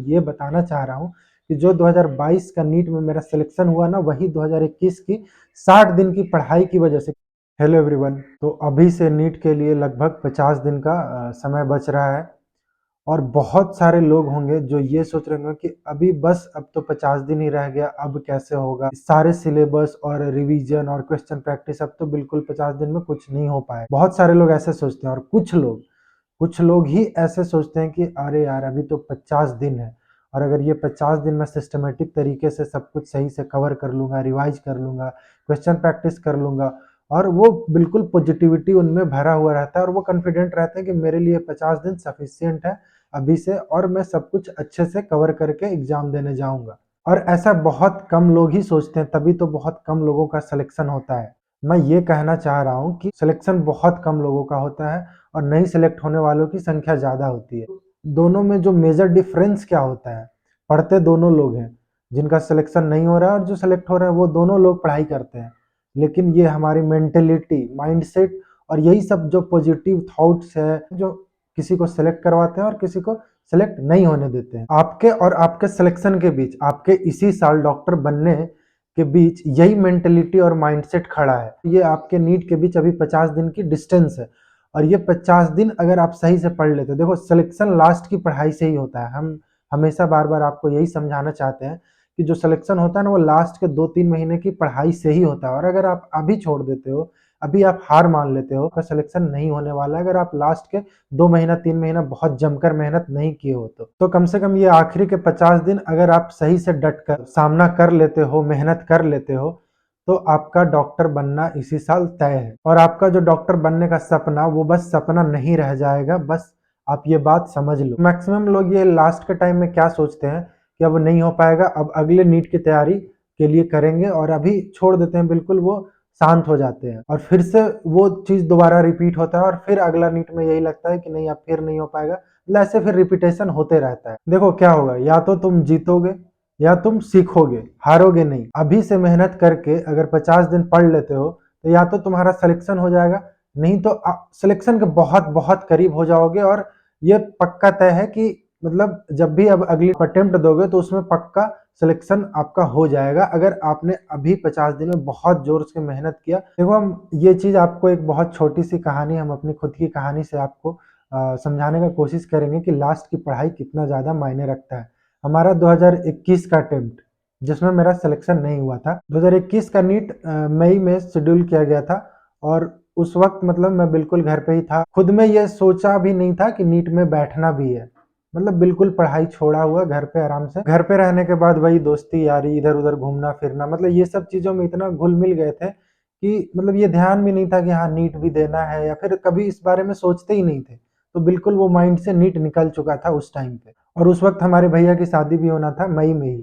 ये बताना चाह रहा हूँ कि जो 2022 का नीट में मेरा सिलेक्शन हुआ ना, वही 2021 की 60 दिन की पढ़ाई की वजह से। हेलो एवरीवन, तो अभी से नीट के लिए लगभग 50 दिन का समय बच रहा है और बहुत सारे लोग होंगे जो ये सोच रहे होंगे कि अभी बस अब तो 50 दिन ही रह गया, अब कैसे होगा। सारे सिलेबस और रिवीजन और क्वेश्चन प्रैक्टिस अब तो बिल्कुल 50 दिन में कुछ नहीं हो पाए। बहुत सारे लोग ऐसे सोचते हैं और कुछ लोग ही ऐसे सोचते हैं कि अरे यार, अभी तो 50 दिन है और अगर ये 50 दिन में सिस्टमेटिक तरीके से सब कुछ सही से कवर कर लूँगा, रिवाइज कर लूँगा, क्वेश्चन प्रैक्टिस कर लूँगा और वो बिल्कुल पॉजिटिविटी उनमें भरा हुआ रहता है और वो कॉन्फिडेंट रहते हैं कि मेरे लिए 50 दिन सफिशिएंट है अभी से और मैं सब कुछ अच्छे से कवर करके एग्जाम देने जाऊँगा। और ऐसा बहुत कम लोग ही सोचते हैं, तभी तो बहुत कम लोगों का सिलेक्शन होता है। मैं ये कहना चाह रहा हूँ कि सिलेक्शन बहुत कम लोगों का होता है और नहीं सिलेक्ट होने वालों की संख्या ज़्यादा होती है। दोनों में जो मेजर डिफरेंस क्या होता है, पढ़ते दोनों लोग हैं, जिनका सिलेक्शन नहीं हो रहा है और जो सिलेक्ट हो रहे हैं वो दोनों लोग पढ़ाई करते हैं। लेकिन ये हमारी मेंटेलिटी, माइंडसेट और यही सब जो पॉजिटिव थॉट्स है जो किसी को सिलेक्ट करवाते हैं और किसी को सिलेक्ट नहीं होने देते हैं। आपके और आपके सिलेक्शन के बीच, आपके इसी साल डॉक्टर बनने के बीच यही मेंटेलिटी और माइंडसेट खड़ा है। ये आपके नीट के बीच अभी 50 दिन की डिस्टेंस है और ये 50 दिन अगर आप सही से पढ़ लेते हो, देखो सिलेक्शन लास्ट की पढ़ाई से ही होता है। हम हमेशा बार बार आपको यही समझाना चाहते हैं कि जो सिलेक्शन होता है ना, वो लास्ट के 2-3 महीने की पढ़ाई से ही होता है और अगर आप अभी छोड़ देते हो, अभी आप हार मान लेते हो, आपका सिलेक्शन नहीं होने वाला है अगर आप लास्ट के 2 महीना 3 महीना बहुत जमकर मेहनत नहीं किए हो तो कम से कम ये आखिरी के 50 दिन अगर आप सही से डट कर सामना कर लेते हो, मेहनत कर लेते हो, तो आपका डॉक्टर बनना इसी साल तय है और आपका जो डॉक्टर बनने का सपना, वो बस सपना नहीं रह जाएगा। बस आप ये बात समझ लो। मैक्सिमम लोग ये लास्ट के टाइम में क्या सोचते हैं कि अब नहीं हो पाएगा, अब अगले नीट की तैयारी के लिए करेंगे और अभी छोड़ देते हैं, बिल्कुल वो शांत हो जाते हैं और फिर से वो चीज दोबारा रिपीट होता है और फिर अगला नीट में यही लगता है कि नहीं, अब फिर नहीं हो पाएगा। मतलब ऐसे फिर रिपीटेशन होते रहता है। देखो क्या होगा, या तो तुम जीतोगे या तुम सीखोगे, हारोगे नहीं। अभी से मेहनत करके अगर 50 दिन पढ़ लेते हो तो या तो तुम्हारा सिलेक्शन हो जाएगा, नहीं तो सिलेक्शन के बहुत बहुत करीब हो जाओगे और ये पक्का तय है कि मतलब जब भी अब अगली अटेम्प्ट दोगे तो उसमें पक्का सिलेक्शन आपका हो जाएगा अगर आपने अभी 50 दिन में बहुत जोर से मेहनत किया। देखो, हम ये चीज आपको एक बहुत छोटी सी कहानी, हम अपनी खुद की कहानी से आपको समझाने का कोशिश करेंगे कि लास्ट की पढ़ाई कितना ज्यादा मायने रखता है। हमारा 2021 का अटेम्प्ट जिसमें मेरा सिलेक्शन नहीं हुआ था, 2021 का नीट मई में शेड्यूल किया गया था और उस वक्त मतलब मैं बिल्कुल घर पे ही था। खुद में ये सोचा भी नहीं था कि नीट में बैठना भी है, मतलब बिल्कुल पढ़ाई छोड़ा हुआ घर पे आराम से। घर पे रहने के बाद वही दोस्ती यारी, इधर उधर घूमना फिरना, मतलब ये सब चीजों में इतना घुल मिल गए थे कि मतलब ये ध्यान भी नहीं था कि हाँ नीट भी देना है, या फिर कभी इस बारे में सोचते ही नहीं थे। तो बिल्कुल वो माइंड से नीट निकल चुका था उस टाइम पे और उस वक्त हमारे भैया की शादी भी होना था मई में ही।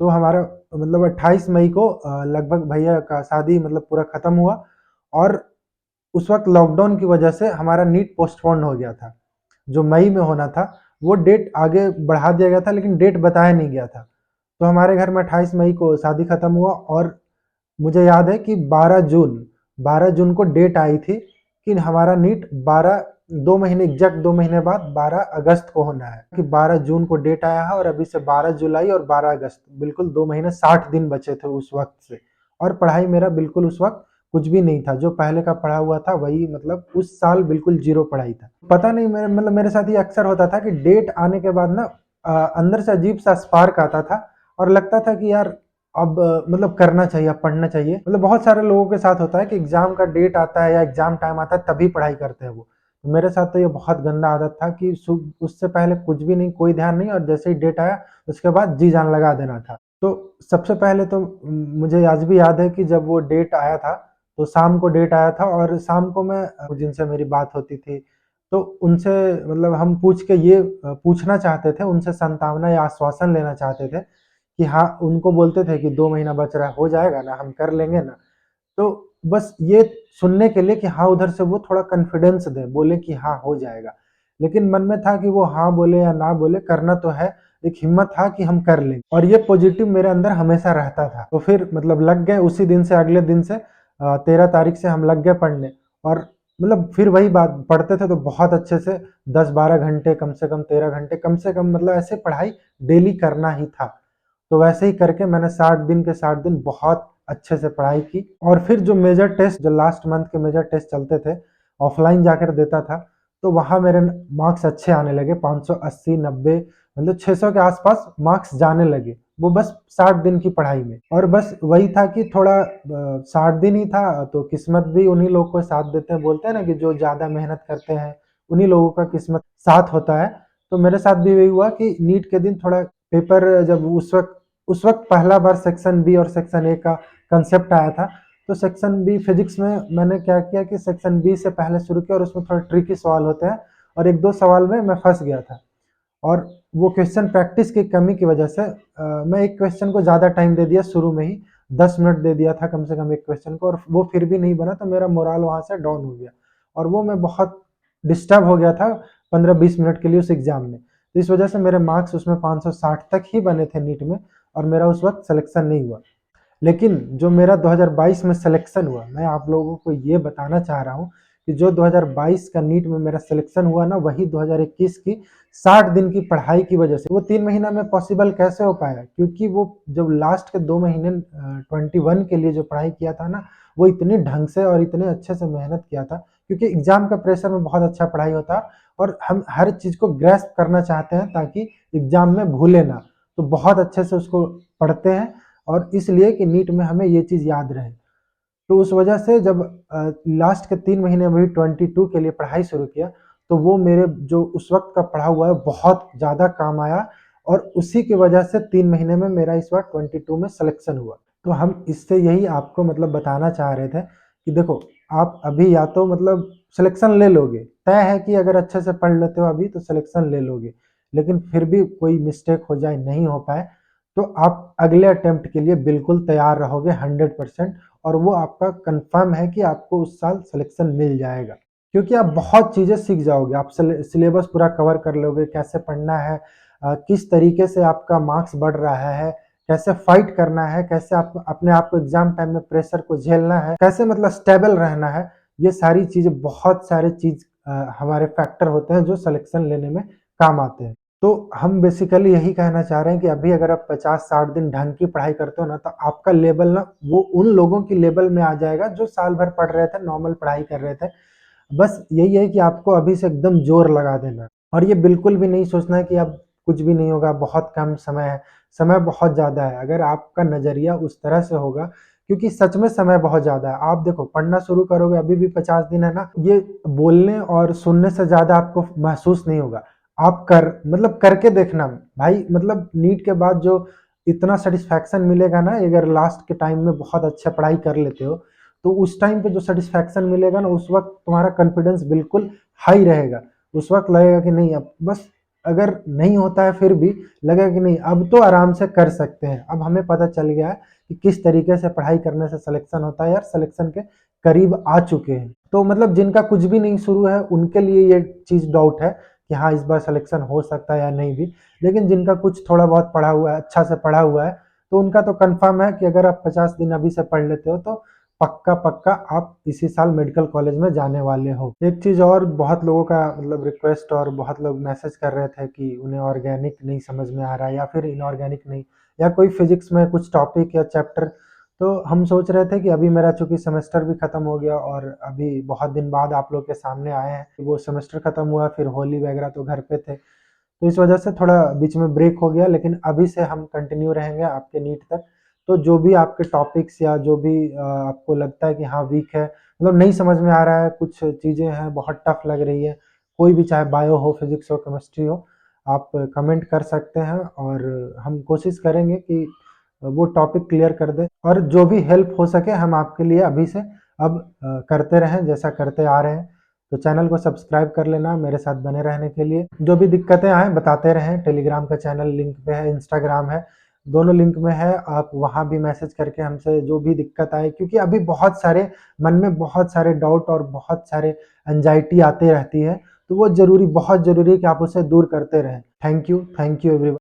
तो हमारा मतलब 28 मई को लगभग भैया का शादी मतलब पूरा खत्म हुआ और उस वक्त लॉकडाउन की वजह से हमारा नीट पोस्टपोन हो गया था। जो मई में होना था वो डेट आगे बढ़ा दिया गया था, लेकिन डेट बताया नहीं गया था। तो हमारे घर में 28 मई को शादी खत्म हुआ और मुझे याद है कि 12 जून को डेट आई थी कि हमारा नीट 2 महीने एग्जैक्ट 2 महीने बाद 12 अगस्त को होना है। कि 12 जून को डेट आया है और अभी से 12 जुलाई और 12 अगस्त, बिल्कुल 2 महीने 60 दिन बचे थे उस वक्त से। और पढ़ाई मेरा बिल्कुल उस वक्त कुछ भी नहीं था, जो पहले का पढ़ा हुआ था वही, मतलब उस साल बिल्कुल जीरो पढ़ाई था। पता नहीं, मेरे साथ ये अक्सर होता था कि डेट आने के बाद ना अंदर से अजीब सा स्पार्क आता था और लगता था कि यार अब मतलब करना चाहिए, अब पढ़ना चाहिए। मतलब बहुत सारे लोगों के साथ होता है कि एग्जाम का डेट आता है या एग्जाम टाइम आता है तभी पढ़ाई करते हैं वो। तो मेरे साथ तो ये बहुत गंदा आदत था कि उससे पहले कुछ भी नहीं, कोई ध्यान नहीं, और जैसे ही डेट आया उसके बाद जी जान लगा देना था। तो सबसे पहले तो मुझे आज भी याद है कि जब वो डेट आया था तो शाम को डेट आया था और शाम को मैं जिनसे मेरी बात होती थी तो उनसे मतलब हम पूछ के ये पूछना चाहते थे, उनसे संतावना या आश्वासन लेना चाहते थे कि हाँ, उनको बोलते थे कि 2 महीना बच रहा है, हो जाएगा ना, हम कर लेंगे ना। तो बस ये सुनने के लिए कि हाँ, उधर से वो थोड़ा कॉन्फिडेंस दें, बोले कि हाँ हो जाएगा। लेकिन मन में था कि वो हाँ बोले या ना बोले, करना तो है। एक हिम्मत था कि हम कर लेंगे और ये पॉजिटिव मेरे अंदर हमेशा रहता था। तो फिर मतलब लग गए उसी दिन से, अगले दिन से 13 तारीख से हम लग गए पढ़ने और मतलब फिर वही बात, पढ़ते थे तो बहुत अच्छे से 10-12 घंटे, कम से कम 13 घंटे, कम से कम मतलब ऐसे पढ़ाई डेली करना ही था। तो वैसे ही करके मैंने 60 दिन के 60 दिन बहुत अच्छे से पढ़ाई की। और फिर जो मेजर टेस्ट, जो लास्ट मंथ के मेजर टेस्ट चलते थे, ऑफलाइन जाकर देता था, तो वहाँ मेरे मार्क्स अच्छे आने लगे, 580, 90, मतलब 600 के आसपास मार्क्स जाने लगे, वो बस 60 दिन की पढ़ाई में। और बस वही था कि थोड़ा 60 दिन ही था, तो किस्मत भी उन्हीं लोगों को साथ देते हैं, बोलते हैं ना कि जो ज़्यादा मेहनत करते हैं उन्हीं लोगों का किस्मत साथ होता है। तो मेरे साथ भी वही हुआ कि नीट के दिन थोड़ा पेपर, जब उस वक्त पहला बार सेक्शन बी और सेक्शन ए का कंसेप्ट आया था, तो सेक्शन बी फिजिक्स में मैंने क्या किया कि सेक्शन बी से पहले शुरू किया, और उसमें थोड़ा ट्रिकी सवाल होते हैं, और एक दो सवाल में मैं फंस गया था। और वो क्वेश्चन प्रैक्टिस की कमी की वजह से मैं एक क्वेश्चन को ज़्यादा टाइम दे दिया शुरू में ही, 10 मिनट दे दिया था कम से कम एक क्वेश्चन को, और वो फिर भी नहीं बना, तो मेरा मोराल वहाँ से डाउन हो गया, और वो मैं बहुत डिस्टर्ब हो गया था 15-20 मिनट के लिए उस एग्जाम में। तो इस वजह से मेरे मार्क्स उसमें 560 तक ही बने थे नीट में, और मेरा उस वक्त सिलेक्शन नहीं हुआ। लेकिन जो मेरा 2022 में सिलेक्शन हुआ, मैं आप लोगों को ये बताना चाह रहा हूँ कि जो 2022 का नीट में मेरा सिलेक्शन हुआ ना, वही 2021 की 60 दिन की पढ़ाई की वजह से। वो 3 महीना में पॉसिबल कैसे हो पाया, क्योंकि वो जब लास्ट के 2 महीने 21 के लिए जो पढ़ाई किया था ना, वो इतने ढंग से और इतने अच्छे से मेहनत किया था, क्योंकि एग्जाम का प्रेशर में बहुत अच्छा पढ़ाई होता है, और हम हर चीज़ को ग्रेस्प करना चाहते हैं ताकि एग्जाम में भूले ना, तो बहुत अच्छे से उसको पढ़ते हैं, और इसलिए कि नीट में हमें ये चीज़ याद रहे। तो उस वजह से जब लास्ट के 3 महीने में भी 22 के लिए पढ़ाई शुरू किया, तो वो मेरे जो उस वक्त का पढ़ा हुआ है बहुत ज़्यादा काम आया, और उसी की वजह से 3 महीने में मेरा इस बार 22 में सिलेक्शन हुआ। तो हम इससे यही आपको मतलब बताना चाह रहे थे कि देखो, आप अभी या तो मतलब सिलेक्शन ले लोगे, तय है कि अगर अच्छे से पढ़ लेते हो अभी तो सिलेक्शन ले लोगे, लेकिन फिर भी कोई मिस्टेक हो जाए, नहीं हो पाए, तो आप अगले अटेम्प्ट के लिए बिल्कुल तैयार रहोगे 100%, और वो आपका कंफर्म है कि आपको उस साल सिलेक्शन मिल जाएगा, क्योंकि आप बहुत चीज़ें सीख जाओगे, आप सिलेबस पूरा कवर कर लोगे, कैसे पढ़ना है, किस तरीके से आपका मार्क्स बढ़ रहा है, कैसे फाइट करना है, कैसे आप अपने आप को एग्जाम टाइम में प्रेशर को झेलना है, कैसे मतलब स्टेबल रहना है। ये सारी चीज़ें, बहुत सारे चीज़ हमारे फैक्टर होते हैं जो सिलेक्शन लेने में काम आते हैं। तो हम बेसिकली यही कहना चाह रहे हैं कि अभी अगर आप 50-60 दिन ढंग की पढ़ाई करते हो ना, तो आपका लेवल ना वो उन लोगों की लेवल में आ जाएगा जो साल भर पढ़ रहे थे, नॉर्मल पढ़ाई कर रहे थे। बस यही है कि आपको अभी से एकदम जोर लगा देना है, और ये बिल्कुल भी नहीं सोचना है कि अब कुछ भी नहीं होगा, बहुत कम समय है। समय बहुत ज़्यादा है, अगर आपका नज़रिया उस तरह से होगा, क्योंकि सच में समय बहुत ज़्यादा है। आप देखो, पढ़ना शुरू करोगे, अभी भी 50 दिन है ना, ये बोलने और सुनने से ज़्यादा आपको महसूस नहीं होगा। आप मतलब करके देखना भाई, मतलब नीट के बाद जो इतना सेटिस्फैक्शन मिलेगा ना, अगर लास्ट के टाइम में बहुत अच्छा पढ़ाई कर लेते हो, तो उस टाइम पे जो सेटिस्फैक्शन मिलेगा ना, उस वक्त तुम्हारा कॉन्फिडेंस बिल्कुल हाई रहेगा। उस वक्त लगेगा कि नहीं, अब बस, अगर नहीं होता है फिर भी लगेगा कि नहीं, अब तो आराम से कर सकते हैं। अब हमें पता चल गया है कि किस तरीके से पढ़ाई करने से सिलेक्शन होता है, यार सिलेक्शन के करीब आ चुके हैं। तो मतलब जिनका कुछ भी नहीं शुरू है, उनके लिए ये चीज़ डाउट है कि हाँ, इस बार सिलेक्शन हो सकता है या नहीं भी। लेकिन जिनका कुछ थोड़ा बहुत पढ़ा हुआ है, अच्छा से पढ़ा हुआ है, तो उनका तो कंफर्म है कि अगर आप 50 दिन अभी से पढ़ लेते हो, तो पक्का पक्का आप इसी साल मेडिकल कॉलेज में जाने वाले हो। एक चीज़ और, बहुत लोगों का मतलब रिक्वेस्ट, और बहुत लोग मैसेज कर रहे थे कि उन्हें ऑर्गेनिक नहीं समझ में आ रहा है, या फिर इनऑर्गेनिक नहीं, या कोई फिजिक्स में कुछ टॉपिक या चैप्टर। तो हम सोच रहे थे कि अभी मेरा चूंकि सेमेस्टर भी खत्म हो गया, और अभी बहुत दिन बाद आप लोग के सामने आए हैं, वो सेमेस्टर खत्म हुआ, फिर होली वगैरह तो घर पे थे, तो इस वजह से थोड़ा बीच में ब्रेक हो गया। लेकिन अभी से हम कंटिन्यू रहेंगे आपके नीट तक। तो जो भी आपके टॉपिक्स, या जो भी आपको लगता है कि हाँ वीक है, मतलब नहीं समझ में आ रहा है, कुछ चीज़ें हैं बहुत टफ लग रही है, कोई भी, चाहे बायो हो, फिजिक्स हो, केमिस्ट्री हो, आप कमेंट कर सकते हैं, और हम कोशिश करेंगे कि वो टॉपिक क्लियर कर दें, और जो भी हेल्प हो सके हम आपके लिए अभी से अब करते रहें, जैसा करते आ रहे हैं। तो चैनल को सब्सक्राइब कर लेना मेरे साथ बने रहने के लिए। जो भी दिक्कतें आए बताते रहें। टेलीग्राम का चैनल लिंक पे है, इंस्टाग्राम है, दोनों लिंक में है, आप वहाँ भी मैसेज करके हमसे जो भी दिक्कत आए, क्योंकि अभी बहुत सारे मन में बहुत सारे डाउट और बहुत सारे एंजाइटी आते रहती है, तो वो ज़रूरी, बहुत ज़रूरी है कि आप उसे दूर करते रहें। Thank you everyone.